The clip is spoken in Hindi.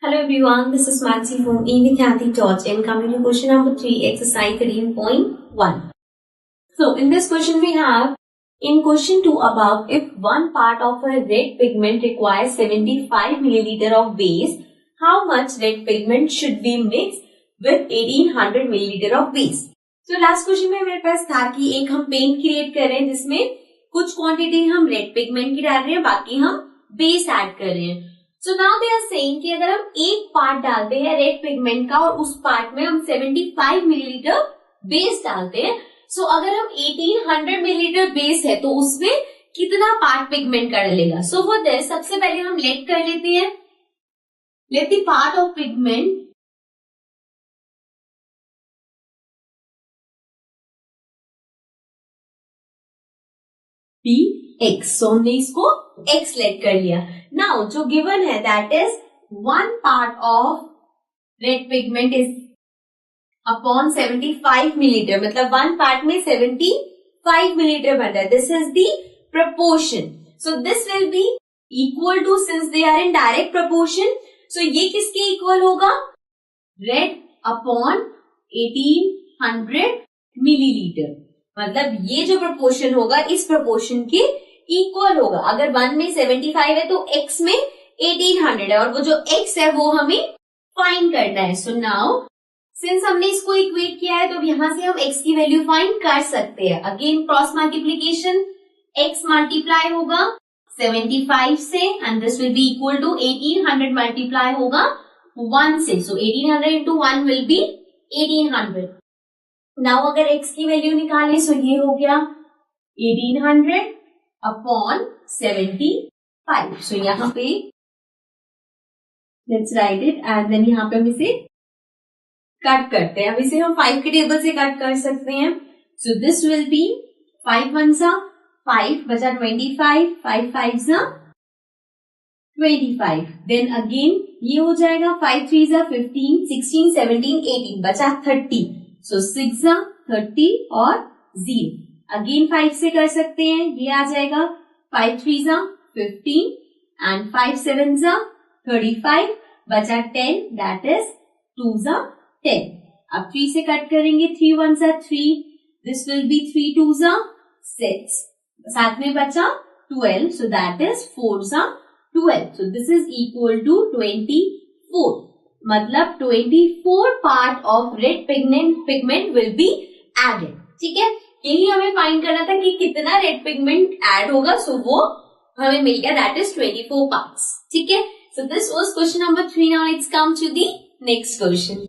Hello everyone, this is Mansi from eVidyarthi Torch and coming to question number 3, exercise 13.1. So in this question we have, in question 2 above, if one part of a red pigment requires 75 milliliter of base, how much red pigment should be mixed with 1800 milliliter of base? So last question में मेरे पास था कि एक हम पेंट क्रिएट कर रहे हैं जिसमें कुछ क्वांटिटी हम रेड पिगमेंट की डाल रहे हैं, बाकी हम बेस ऐड कर रहे हैं. So now they are saying कि अगर हम एक पार्ट डालते हैं रेड पिगमेंट का और उस पार्ट में हम 75 मिलीलीटर बेस डालते हैं, सो अगर हम 1800 मिलीलीटर बेस है तो उसमें कितना पार्ट पिगमेंट का डलेगा. सो फॉर दिस सबसे पहले हम लेट कर लेते हैं, let the part of pigment be X. So हमने इसको एक्स लेट कर लिया. नाउ जो गिवन है that is one part of red pigment is upon 75 millilitre, मतलब वन पार्ट में 75 मिलीलीटर बन रहा है. This is the proportion. So this will be equal to, since they are in direct proportion, so ये किसके इक्वल होगा? Red upon 1800 millilitre. मतलब ये जो प्रपोर्शन होगा इस प्रपोर्शन के इक्वल होगा. अगर वन में 75 है तो एक्स में 1800 है और वो जो एक्स है वो हमें फाइंड करना है. सो नाउ सिंस हमने इसको इक्वेट किया है तो यहां से हम एक्स की वैल्यू फाइंड कर सकते हैं. Again cross multiplication, x multiply होगा 75 से and this will be equal to 1800 multiply होगा 1 से. So 1800 into 1 will be 1800. Now अगर x की वैल्यू निकालें सो ये हो गया 1800 अपॉन 75. सो यहाँ पे let's write it and then यहाँ पे हम इसे कट करते हैं. अब इसे हम 5 के टेबल से कट कर सकते हैं. सो दिस विल बी 5 1 सा 5 बचा 25, 5 5 सा 25. देन अगेन ये हो जाएगा 5 3 सा 15, 16 17 18 बचा 30. सो 6 30 और 0. अगेन 5 से कर सकते हैं, ये आ जाएगा 5 3 15 एंड 5 7 35 बचा 10 दैट इज 2 10. अब 3 से कट करेंगे, 3 1 3, दिस विल बी 3 2 6, साथ में बचा 12, so that is 4 12. So this is equal to 24. मतलब 24 part of red pigment will be added. ठीक है, यही हमें फाइंड करना था कि कितना रेड पिगमेंट ऐड होगा. सो वो हमें मिल गया, दैट इज 24 पार्ट्स. ठीक है, so this was question number 3. Now let's come to the next question.